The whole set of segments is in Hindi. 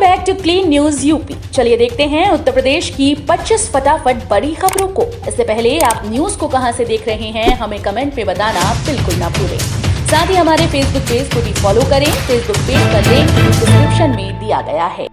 Back to clean news UP. चलिए देखते हैं उत्तर प्रदेश की 25 फटाफट बड़ी खबरों को। इससे पहले आप न्यूज को कहां से देख रहे हैं हमें कमेंट में बताना बिल्कुल ना भूलें। साथ ही हमारे फेसबुक पेज को भी फॉलो करें। फेसबुक पेज का लिंक डिस्क्रिप्शन में दिया गया है।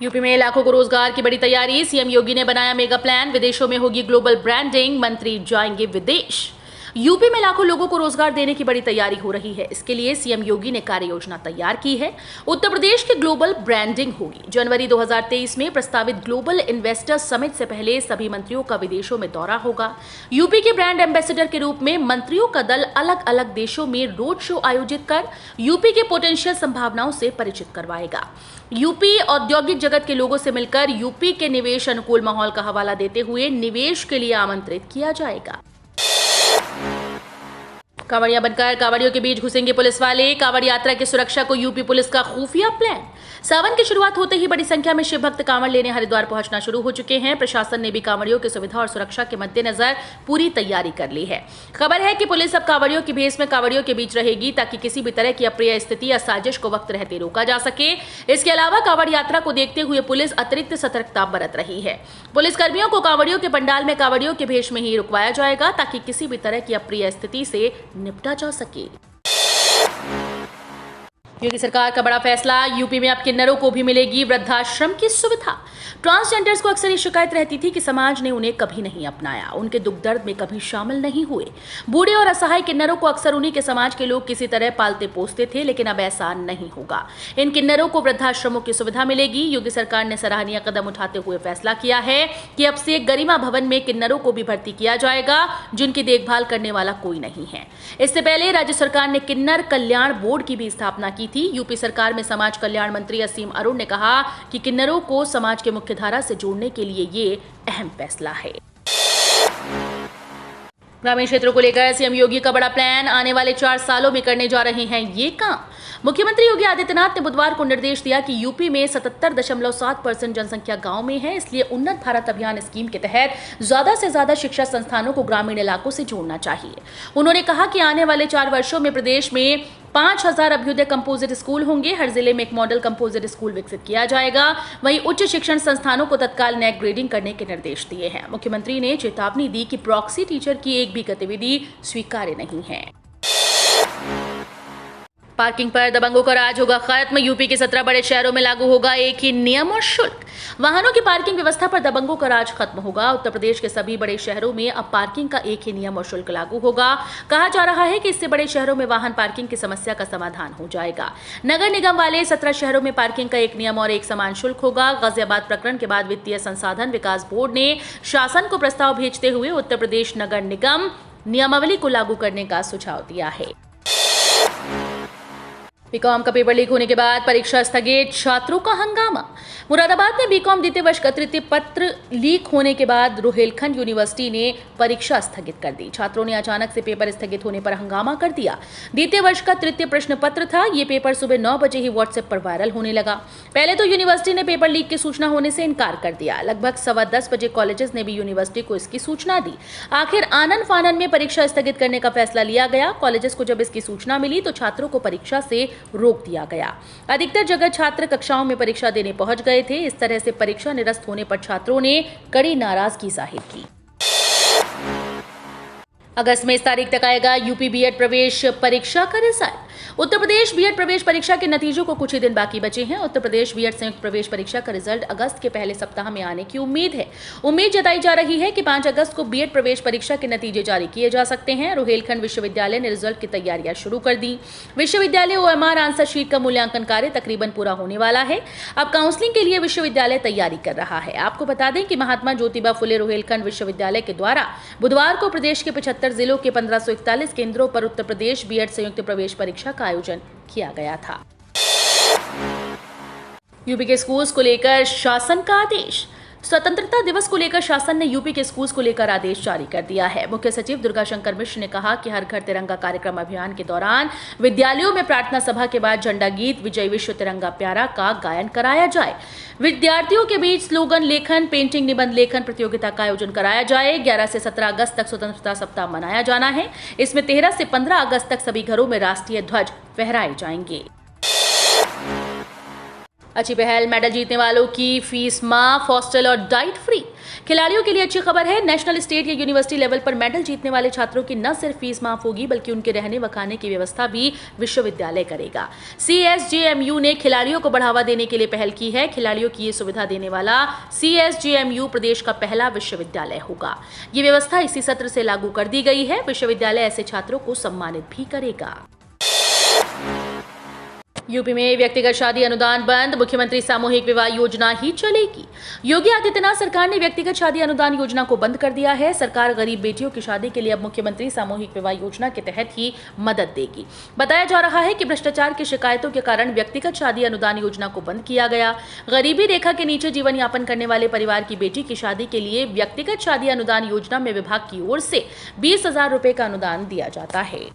यूपी में लाखों को रोजगार की बड़ी तैयारी। सीएम योगी ने बनाया मेगा प्लान। विदेशों में होगी ग्लोबल ब्रांडिंग। मंत्री जाएंगे विदेश। यूपी में लाखों लोगों को रोजगार देने की बड़ी तैयारी हो रही है। इसके लिए सीएम योगी ने कार्य योजना तैयार की है। उत्तर प्रदेश की ग्लोबल ब्रांडिंग होगी। जनवरी 2023 में प्रस्तावित ग्लोबल इन्वेस्टर्स समिट से पहले सभी मंत्रियों का विदेशों में दौरा होगा। यूपी के ब्रांड एम्बेसडर के रूप में मंत्रियों का दल अलग अलग देशों में रोड शो आयोजित कर यूपी के पोटेंशियल संभावनाओं से परिचित करवाएगा। यूपी औद्योगिक जगत के लोगों से मिलकर यूपी के निवेश अनुकूल माहौल का हवाला देते हुए निवेश के लिए आमंत्रित किया जाएगा। कांवड़िया बनकर कांवड़ियों के बीच घुसेंगे पुलिस वाले। कांवड़ यात्रा की सुरक्षा को यूपी पुलिस का खुफिया प्लान। सावन की शुरुआत होते ही बड़ी संख्या में शिव भक्त कांवड़ लेने हरिद्वार पहुंचना शुरू हो चुके हैं। प्रशासन ने भी कांवड़ियों की सुविधा और सुरक्षा के मद्देनजर पूरी तैयारी कर ली है। खबर है कि पुलिस अब कांवड़ियों की भेष में कांवड़ियों के बीच रहेगी ताकि किसी भी तरह की अप्रिय स्थिति या साजिश को वक्त रहते रोका जा सके। इसके अलावा कांवड़ यात्रा को देखते हुए पुलिस अतिरिक्त सतर्कता बरत रही है। पुलिस कर्मियों को कांवड़ियों के पंडाल में कांवड़ियों के भेष में ही रुकवाया जाएगा ताकि किसी भी तरह की अप्रिय स्थिति से निपटा जा सके। योगी सरकार का बड़ा फैसला। यूपी में अब किन्नरों को भी मिलेगी वृद्धाश्रम की सुविधा। ट्रांसजेंडर्स को अक्सर ये शिकायत रहती थी कि समाज ने उन्हें कभी नहीं अपनाया, उनके दुख दर्द में कभी शामिल नहीं हुए। बूढ़े और असहाय किन्नरों को अक्सर उन्हीं के समाज के लोग किसी तरह पालते पोसते थे, लेकिन अब ऐसा नहीं होगा। इन किन्नरों को वृद्धाश्रमों की सुविधा मिलेगी। योगी सरकार ने सराहनीय कदम उठाते हुए फैसला किया है कि अब से गरिमा भवन में किन्नरों को भी भर्ती किया जाएगा जिनकी देखभाल करने वाला कोई नहीं है। इससे पहले राज्य सरकार ने किन्नर कल्याण बोर्ड की भी स्थापना की थी। यूपी सरकार में समाज कल्याण मंत्री असीम अरुण ने कहा कि किन्नरों को समाज के मुख्यधारा से जोड़ने के लिए ये अहम फैसला है। ग्रामीण क्षेत्रों को लेकर सीएम योगी का बड़ा प्लान। आने वाले 4 सालों में करने जा रहे हैं ये काम। मुख्यमंत्री योगी आदित्यनाथ ने बुधवार को निर्देश दिया कि यूपी में 77.7% जनसंख्या गांव में है, इसलिए उन्नत भारत अभियान स्कीम के तहत ज्यादा से ज्यादा शिक्षा संस्थानों को ग्रामीण इलाकों से जोड़ना चाहिए। उन्होंने कहा कि आने वाले 4 वर्षों में प्रदेश में 5000 अभ्युदय कंपोजिट स्कूल होंगे। हर जिले में एक मॉडल कंपोजिट स्कूल विकसित किया जाएगा। वहीं उच्च शिक्षण संस्थानों को तत्काल नैक ग्रेडिंग करने के निर्देश दिए हैं। मुख्यमंत्री ने चेतावनी दी कि प्रॉक्सी टीचर की एक भी गतिविधि स्वीकार्य नहीं है। पार्किंग पर दबंगों का राज होगा खत्म। यूपी के 17 बड़े शहरों में लागू होगा एक ही नियम और शुल्क। वाहनों की पार्किंग व्यवस्था पर दबंगों का राज खत्म होगा। उत्तर प्रदेश के सभी बड़े शहरों में अब पार्किंग का एक ही नियम और शुल्क लागू होगा। कहा जा रहा है कि इससे बड़े शहरों में वाहन पार्किंग की समस्या का समाधान हो जाएगा। नगर निगम वाले 17 शहरों में पार्किंग का एक नियम और एक समान शुल्क होगा। गाजियाबाद प्रकरण के बाद वित्तीय संसाधन विकास बोर्ड ने शासन को प्रस्ताव भेजते हुए उत्तर प्रदेश नगर निगम नियमावली को लागू करने का सुझाव दिया है। बीकॉम का पेपर लीक होने के बाद परीक्षा स्थगित। छात्रों का हंगामा। मुरादाबाद में बीकॉम द्वितीय वर्ष का तृतीय पत्र लीक होने के बाद रुहेलखंड यूनिवर्सिटी ने परीक्षा स्थगित कर दी। छात्रों ने अचानक से पेपर स्थगित होने पर हंगामा कर दिया। द्वितीय वर्ष का तृतीय प्रश्न पत्र था। ये पेपर सुबह 9 बजे ही व्हाट्सएप पर वायरल होने लगा। पहले तो यूनिवर्सिटी ने पेपर लीक की सूचना होने से इनकार कर दिया। लगभग 10:15 बजे कॉलेजेस ने भी यूनिवर्सिटी को इसकी सूचना दी। आखिर आनन फानन में परीक्षा स्थगित करने का फैसला लिया गया। कॉलेजेस को जब इसकी सूचना मिली तो छात्रों को परीक्षा से रोक दिया गया। अधिकतर जगह छात्र कक्षाओं में परीक्षा देने पहुंच गए थे। इस तरह से परीक्षा निरस्त होने पर छात्रों ने कड़ी नाराजगी जाहिर की। अगस्त में इस तारीख तक आएगा यूपी बीएड प्रवेश परीक्षा का रिजल्ट। उत्तर प्रदेश बीएड प्रवेश परीक्षा के नतीजों को कुछ ही दिन बाकी बचे हैं। उत्तर प्रदेश बीएड संयुक्त प्रवेश परीक्षा का रिजल्ट अगस्त के पहले सप्ताह में आने की उम्मीद है। उम्मीद जताई जा रही है कि 5 अगस्त को बीएड प्रवेश परीक्षा के नतीजे जारी किए जा सकते हैं। रुहेलखंड विश्वविद्यालय ने रिजल्ट की तैयारियां शुरू कर दी। विश्वविद्यालय ओएमआर आंसर शीट का मूल्यांकन कार्य तकरीबन पूरा होने वाला है। अब काउंसलिंग के लिए विश्वविद्यालय तैयारी कर रहा है। आपको बता दें कि महात्मा ज्योतिबा फुले रुहेलखंड विश्वविद्यालय के द्वारा बुधवार को प्रदेश के 75 जिलों के 1541 केंद्रों पर उत्तर प्रदेश बीएड संयुक्त प्रवेश परीक्षा का आयोजन किया गया था। यूपी के स्कूल्स को लेकर शासन का आदेश। स्वतंत्रता दिवस को लेकर शासन ने यूपी के स्कूल्स को लेकर आदेश जारी कर दिया है। मुख्य सचिव दुर्गा शंकर मिश्र ने कहा कि हर घर तिरंगा कार्यक्रम अभियान के दौरान विद्यालयों में प्रार्थना सभा के बाद झंडा गीत विजय विश्व तिरंगा प्यारा का गायन कराया जाए। विद्यार्थियों के बीच स्लोगन लेखन, पेंटिंग, निबंध लेखन प्रतियोगिता का आयोजन कराया जाए। 11 से 17 अगस्त तक स्वतंत्रता सप्ताह मनाया जाना है। इसमें 13 से 15 अगस्त तक सभी घरों में राष्ट्रीय ध्वज फहराए जाएंगे। अच्छी पहल, मेडल जीतने वालों की फीस माफ, हॉस्टल और डाइट फ्री। खिलाड़ियों के लिए अच्छी खबर है। नेशनल, स्टेट या यूनिवर्सिटी लेवल पर मेडल जीतने वाले छात्रों की न सिर्फ फीस माफ होगी बल्कि उनके रहने व खाने की व्यवस्था भी विश्वविद्यालय करेगा। CSJMU ने खिलाड़ियों को बढ़ावा देने के लिए पहल की है। खिलाड़ियों की ये सुविधा देने वाला CSJMU प्रदेश का पहला विश्वविद्यालय होगा। ये व्यवस्था इसी सत्र से लागू कर दी गई है। विश्वविद्यालय ऐसे छात्रों को सम्मानित भी करेगा। यूपी में व्यक्तिगत शादी अनुदान बंद, मुख्यमंत्री सामूहिक विवाह योजना ही चलेगी। योगी आदित्यनाथ सरकार ने व्यक्तिगत शादी अनुदान योजना को बंद कर दिया है। सरकार गरीब बेटियों की शादी के लिए अब मुख्यमंत्री सामूहिक विवाह योजना के तहत ही मदद देगी। बताया जा रहा है कि भ्रष्टाचार की शिकायतों के कारण व्यक्तिगत शादी अनुदान योजना को बंद किया गया। गरीबी रेखा के नीचे जीवन यापन करने वाले परिवार की बेटी की शादी के लिए व्यक्तिगत शादी अनुदान योजना में विभाग की ओर से 20,000 रुपए का अनुदान दिया जाता है।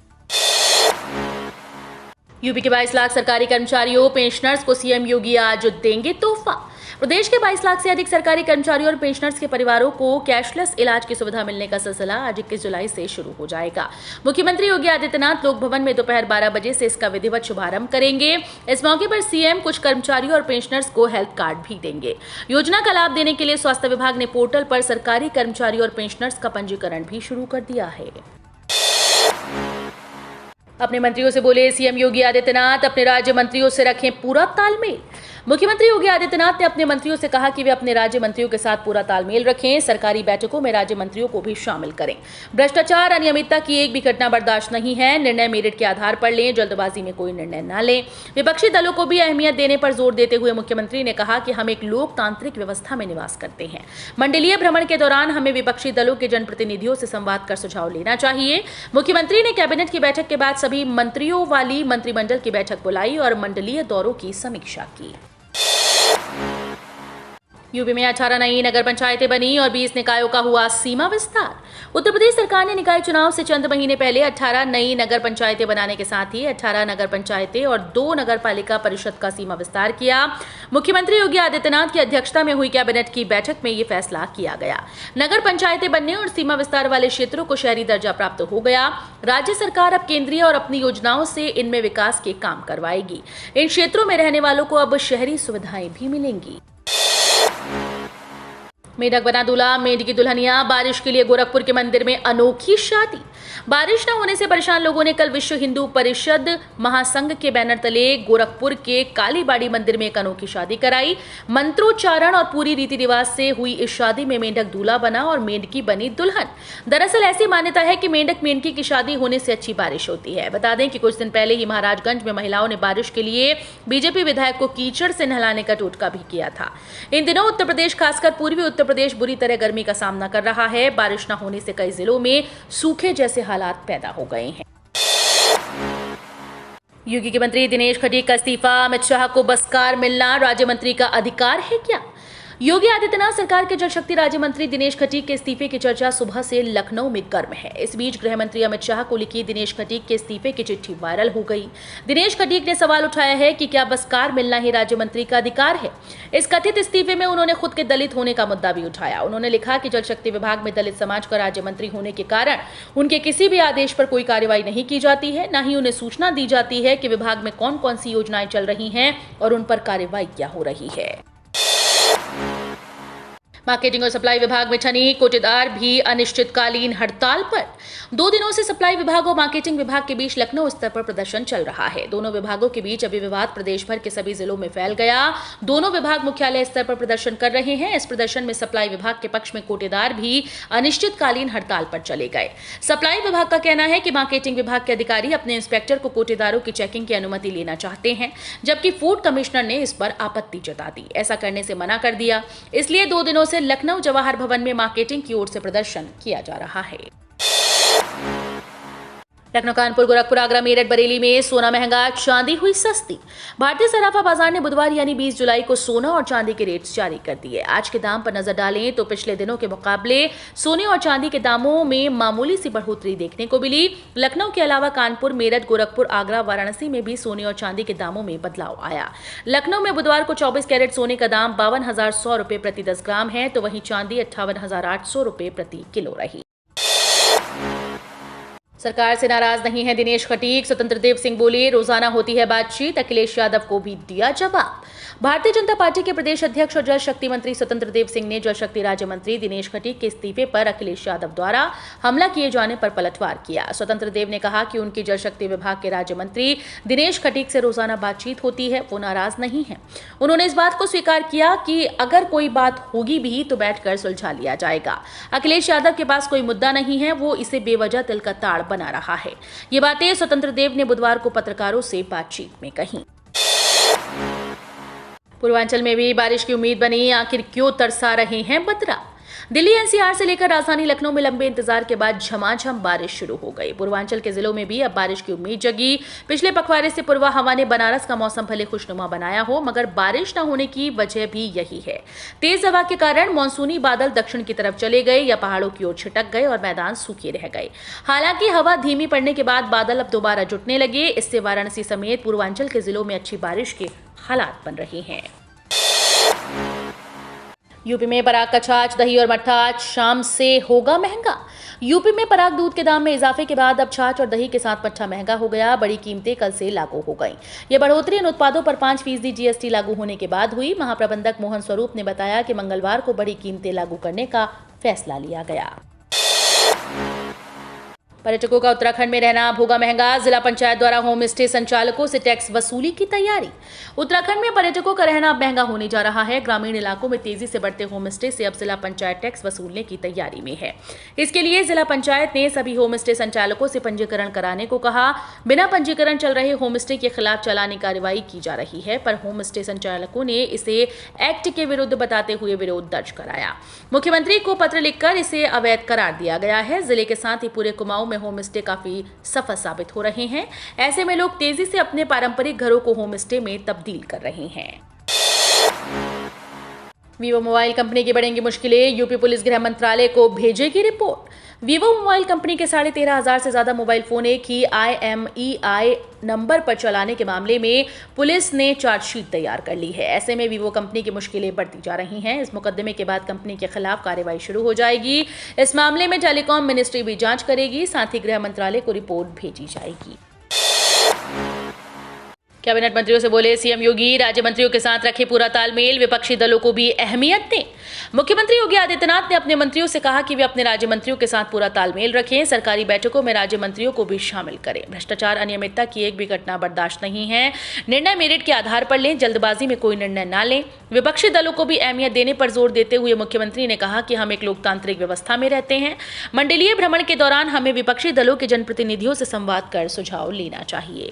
यूपी के 22 लाख सरकारी कर्मचारियों, पेंशनर्स को सीएम योगी आज देंगे तोहफा। प्रदेश के 22 लाख से अधिक सरकारी कर्मचारियों और पेंशनर्स के परिवारों को कैशलेस इलाज की सुविधा मिलने का सिलसिला आज 21 जुलाई से शुरू हो जाएगा। मुख्यमंत्री योगी आदित्यनाथ लोक भवन में दोपहर 12 बजे से इसका विधिवत शुभारंभ करेंगे। इस मौके पर सीएम कुछ कर्मचारियों और पेंशनर्स को हेल्थ कार्ड भी देंगे। योजना का लाभ देने के लिए स्वास्थ्य विभाग ने पोर्टल पर सरकारी कर्मचारियों और पेंशनर्स का पंजीकरण भी शुरू कर दिया है। अपने मंत्रियों से बोले सीएम योगी आदित्यनाथ, अपने राज्य मंत्रियों से रखें पूरा तालमेल। मुख्यमंत्री योगी आदित्यनाथ ने अपने मंत्रियों से कहा कि वे अपने राज्य मंत्रियों के साथ पूरा तालमेल रखें। सरकारी बैठकों में राज्य मंत्रियों को भी शामिल करें। भ्रष्टाचार, अनियमितता की एक भी घटना बर्दाश्त नहीं है। निर्णय मेरिट के आधार पर लें, जल्दबाजी में कोई निर्णय न लें। विपक्षी दलों को भी अहमियत देने पर जोर देते हुए मुख्यमंत्री ने कहा कि हम एक लोकतांत्रिक व्यवस्था में निवास करते हैं। मंडलीय भ्रमण के दौरान हमें विपक्षी दलों के जनप्रतिनिधियों से संवाद कर सुझाव लेना चाहिए। मुख्यमंत्री ने कैबिनेट की बैठक के बाद सभी मंत्रियों वाली मंत्रिमंडल की बैठक बुलाई और मंडलीय दौरों की समीक्षा की। यूपी में 18 नई नगर पंचायतें बनी और 20 निकायों का हुआ सीमा विस्तार। उत्तर प्रदेश सरकार ने निकाय चुनाव से चंद महीने पहले 18 नई नगर पंचायतें बनाने के साथ ही 18 नगर पंचायतें और 2 नगर पालिका परिषद का सीमा विस्तार किया। मुख्यमंत्री योगी आदित्यनाथ की अध्यक्षता में हुई कैबिनेट की बैठक में ये फैसला किया गया। नगर पंचायतें बनने और सीमा विस्तार वाले क्षेत्रों को शहरी दर्जा प्राप्त हो गया। राज्य सरकार अब केंद्रीय और अपनी योजनाओं से इनमें विकास के काम करवाएगी। इन क्षेत्रों में रहने वालों को अब शहरी सुविधाएं भी मिलेंगी। मेढक बना दूल्हा, मेढ की दुल्हनिया। बारिश के लिए गोरखपुर के मंदिर में अनोखी शादी। बारिश न होने से परेशान लोगों ने कल विश्व हिंदू परिषद महासंघ के बैनर तले गोरखपुर के कालीबाड़ी मंदिर में एक अनोखी शादी कराई। मंत्रोच्चारण और पूरी रीति रिवाज से हुई इस शादी में मेंढक दूल्हा बना और मेंढकी बनी दुल्हन। दरअसल ऐसी मान्यता है कि मेंढक मेंढकी की शादी होने से अच्छी बारिश होती है। बता दें कि कुछ दिन पहले ही महाराजगंज में महिलाओं ने बारिश के लिए बीजेपी विधायक को कीचड़ से नहलाने का टोटका भी किया था। इन दिनों उत्तर प्रदेश, खासकर पूर्वी उत्तर प्रदेश बुरी तरह गर्मी का सामना कर रहा है। बारिश न होने से कई जिलों में सूखे जैसे हालात पैदा हो गए हैं। योगी के मंत्री दिनेश खटीक का इस्तीफा, अमित शाह को बस कार मिलना राज्य मंत्री का अधिकार है क्या? योगी आदित्यनाथ सरकार के जल शक्ति राज्य मंत्री दिनेश खटीक के इस्तीफे की चर्चा सुबह से लखनऊ में गर्म है। इस बीच गृह मंत्री अमित शाह को लिखी दिनेश खटीक के इस्तीफे की चिट्ठी वायरल हो गई। दिनेश खटीक ने सवाल उठाया है कि क्या बस कार मिलना ही राज्य मंत्री का अधिकार है। इस कथित इस्तीफे में उन्होंने खुद के दलित होने का मुद्दा भी उठाया। उन्होंने लिखा कि जल शक्ति विभाग में दलित समाज का राज्य मंत्री होने के कारण उनके किसी भी आदेश पर कोई कार्रवाई नहीं की जाती है, न ही उन्हें सूचना दी जाती है कि विभाग में कौन कौन सी योजनाएं चल रही हैं और उन पर कार्रवाई क्या हो रही है। मार्केटिंग और सप्लाई विभाग में ठनी कोटेदार भी अनिश्चितकालीन हड़ताल पर। 2 दिनों से सप्लाई विभाग और मार्केटिंग विभाग के बीच लखनऊ स्तर पर प्रदर्शन चल रहा है। दोनों विभागों के बीच अभी विवाद प्रदेश भर के सभी जिलों में फैल गया। दोनों विभाग मुख्यालय स्तर पर प्रदर्शन कर रहे हैं। इस प्रदर्शन में सप्लाई विभाग के पक्ष में कोटेदार भी अनिश्चितकालीन हड़ताल पर चले गए। सप्लाई विभाग का कहना है कि मार्केटिंग विभाग के अधिकारी अपने इंस्पेक्टर को कोटेदारों की चेकिंग की अनुमति लेना चाहते हैं, जबकि फूड कमिश्नर ने इस पर आपत्ति जता दी। ऐसा करने से मना कर दिया। इसलिए 2 दिनों से लखनऊ जवाहर भवन में मार्केटिंग की ओर से प्रदर्शन किया जा रहा है। लखनऊ, कानपुर, गोरखपुर, आगरा, मेरठ, बरेली में सोना महंगा, चांदी हुई सस्ती। भारतीय सराफा बाजार ने बुधवार यानी 20 जुलाई को सोना और चांदी के रेट्स जारी कर दिए। आज के दाम पर नजर डालें तो पिछले दिनों के मुकाबले सोने और चांदी के दामों में मामूली सी बढ़ोतरी देखने को मिली। लखनऊ के अलावा कानपुर, मेरठ, गोरखपुर, आगरा, वाराणसी में भी सोने और चांदी के दामों में बदलाव आया। लखनऊ में बुधवार को 24 कैरेट सोने का दाम 52,100 रुपए प्रति 10 ग्राम है, तो वहीं चांदी 58,800 रुपए प्रति किलो रही। सरकार से नाराज नहीं है दिनेश खटीक। स्वतंत्र देव सिंह बोले, रोजाना होती है बातचीत, अखिलेश यादव को भी दिया जवाब। भारतीय जनता पार्टी के प्रदेश अध्यक्ष और जल शक्ति मंत्री स्वतंत्र देव सिंह ने जल शक्ति राज्य मंत्री दिनेश खटीक के इस्तीफे पर अखिलेश यादव द्वारा हमला किए जाने पर पलटवार किया। स्वतंत्र देव ने कहा कि उनकी जल शक्ति विभाग के राज्य मंत्री दिनेश खटीक से रोजाना बातचीत होती है, वो नाराज नहीं है। उन्होंने इस बात को स्वीकार किया कि अगर कोई बात होगी भी तो बैठकर सुलझा लिया जाएगा। अखिलेश यादव के पास कोई मुद्दा नहीं है, वो इसे बेवजह तिल का ताड़ बना रहा है। ये बातें स्वतंत्र देव ने बुधवार को पत्रकारों से बातचीत में कही। पूर्वांचल में भी बारिश की उम्मीद बनी, आखिर क्यों तरसा रहे हैं बदरा। दिल्ली एनसीआर से लेकर राजधानी लखनऊ में लंबे इंतजार के बाद झमाझम बारिश शुरू हो गई। पूर्वांचल के जिलों में भी अब बारिश की उम्मीद जगी। पिछले पखवाड़े से पूर्वा हवा ने बनारस का मौसम भले खुशनुमा बनाया हो, मगर बारिश न होने की वजह भी यही है। तेज हवा के कारण मानसूनी बादल दक्षिण की तरफ चले गए या पहाड़ों की ओर छिटक गए और मैदान सूखे रह गए। हालांकि हवा धीमी पड़ने के बाद बादल अब दोबारा जुटने लगे। इससे वाराणसी समेत पूर्वांचल के जिलों में अच्छी बारिश के हालात बन रहे हैं। यूपी में पराग का छाछ, दही और मट्ठा आज शाम से होगा महंगा। यूपी में पराग दूध के दाम में इजाफे के बाद अब छाछ और दही के साथ मट्ठा महंगा हो गया। बड़ी कीमतें कल से लागू हो गईं। ये बढ़ोतरी इन उत्पादों पर 5% जीएसटी लागू होने के बाद हुई। महाप्रबंधक मोहन स्वरूप ने बताया कि मंगलवार को बड़ी कीमतें लागू करने का फैसला लिया गया। पर्यटकों का उत्तराखंड में रहना अब होगा महंगा। जिला पंचायत द्वारा होम स्टे संचालकों से टैक्स वसूली की तैयारी। उत्तराखंड में पर्यटकों का रहना अब महंगा होने जा रहा है। ग्रामीण इलाकों में तेजी से बढ़ते होम स्टे से अब जिला पंचायत टैक्स वसूलने की तैयारी में है। इसके लिए जिला पंचायत ने सभी होम स्टे संचालकों से पंजीकरण कराने को कहा। बिना पंजीकरण चल रहे होम स्टे के खिलाफ चालानी कार्रवाई की जा रही है, पर होम स्टे संचालकों ने इसे एक्ट के विरुद्ध बताते हुए विरोध दर्ज कराया। मुख्यमंत्री को पत्र लिखकर इसे अवैध करार दिया गया है। जिले के साथ ही पूरे कुमाऊं में होम स्टे काफी सफल साबित हो रहे हैं। ऐसे में लोग तेजी से अपने पारंपरिक घरों को होम स्टे में तब्दील कर रहे हैं। वीवो मोबाइल कंपनी की बढ़ेंगी मुश्किलें। यूपी पुलिस गृह मंत्रालय को भेजेगी रिपोर्ट। वीवो मोबाइल कंपनी के 13,500 से ज्यादा मोबाइल फोन एक ही IMEI नंबर पर चलाने के मामले में पुलिस ने चार्जशीट तैयार कर ली है। ऐसे में वीवो कंपनी की मुश्किलें बढ़ती जा रही हैं। इस मुकदमे के बाद कंपनी के खिलाफ कार्रवाई शुरू हो जाएगी। इस मामले में टेलीकॉम मिनिस्ट्री भी जांच करेगी, साथ ही गृह मंत्रालय को रिपोर्ट भेजी जाएगी। कैबिनेट मंत्रियों से बोले सीएम योगी, राज्य मंत्रियों के साथ रखे पूरा तालमेल, विपक्षी दलों को भी अहमियत दें। मुख्यमंत्री योगी आदित्यनाथ ने अपने मंत्रियों से कहा कि वे अपने राज्य मंत्रियों के साथ पूरा तालमेल रखें, सरकारी बैठकों में राज्य मंत्रियों को भी शामिल करें। भ्रष्टाचार, अनियमितता की एक भी घटना बर्दाश्त नहीं है। निर्णय मेरिट के आधार पर लें, जल्दबाजी में कोई निर्णय न लें। विपक्षी दलों को भी अहमियत देने पर जोर देते हुए मुख्यमंत्री ने कहा कि हम एक लोकतांत्रिक व्यवस्था में रहते हैं। मंडलीय भ्रमण के दौरान हमें विपक्षी दलों के जनप्रतिनिधियों से संवाद कर सुझाव लेना चाहिए।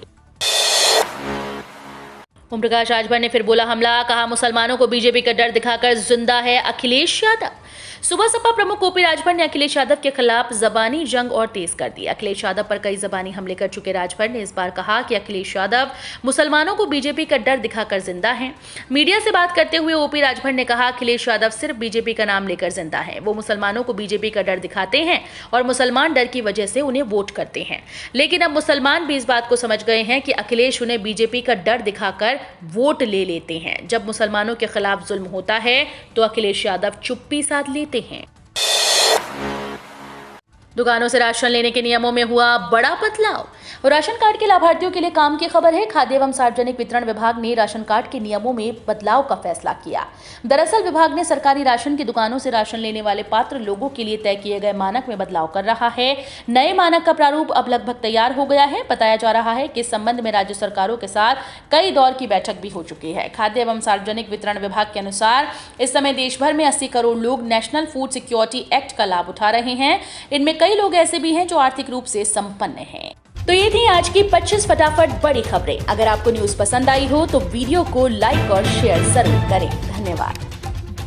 ओम प्रकाश राजभर ने फिर बोला हमला, कहा मुसलमानों को बीजेपी का डर दिखाकर जिंदा है अखिलेश यादव। सुबह सपा प्रमुख ओपी राजभर ने अखिलेश यादव के खिलाफ जबानी जंग और तेज कर दी। अखिलेश यादव पर कई जबानी हमले कर चुके राजभर ने इस बार कहा कि अखिलेश यादव मुसलमानों को बीजेपी का डर दिखाकर जिंदा है। मीडिया से बात करते हुए ओपी राजभर ने कहा अखिलेश यादव सिर्फ बीजेपी का नाम लेकर जिंदा है। वो मुसलमानों को बीजेपी का डर दिखाते हैं और मुसलमान डर की वजह से उन्हें वोट करते हैं। लेकिन अब मुसलमान भी इस बात को समझ गए हैं कि अखिलेश उन्हें बीजेपी का डर दिखाकर वोट ले लेते हैं। जब मुसलमानों के खिलाफ जुल्म होता है तो अखिलेश यादव चुप्पी साध लेते हैं। दुकानों से राशन लेने के नियमों में हुआ बड़ा बदलाव। राशन कार्ड के लाभार्थियों के लिए काम की खबर है। खाद्य एवं सार्वजनिक वितरण विभाग ने राशन कार्ड के नियमों में बदलाव का फैसला किया। दरअसल विभाग ने सरकारी राशन की दुकानों से राशन लेने वाले पात्र लोगों के लिए तय किए गए मानक में बदलाव कर रहा है। नए मानक का प्रारूप अब लगभग तैयार हो गया है। बताया जा रहा है कि इस संबंध में राज्य सरकारों के साथ कई दौर की बैठक भी हो चुकी है। खाद्य एवं सार्वजनिक वितरण विभाग के अनुसार इस समय देश भर में 80 करोड़ लोग नेशनल फूड सिक्योरिटी एक्ट का लाभ उठा रहे हैं। इनमें कई लोग ऐसे भी हैं जो आर्थिक रूप से संपन्न हैं। तो ये थी आज की 25 फटाफट बड़ी खबरें। अगर आपको न्यूज़ पसंद आई हो तो वीडियो को लाइक और शेयर जरूर करें। धन्यवाद।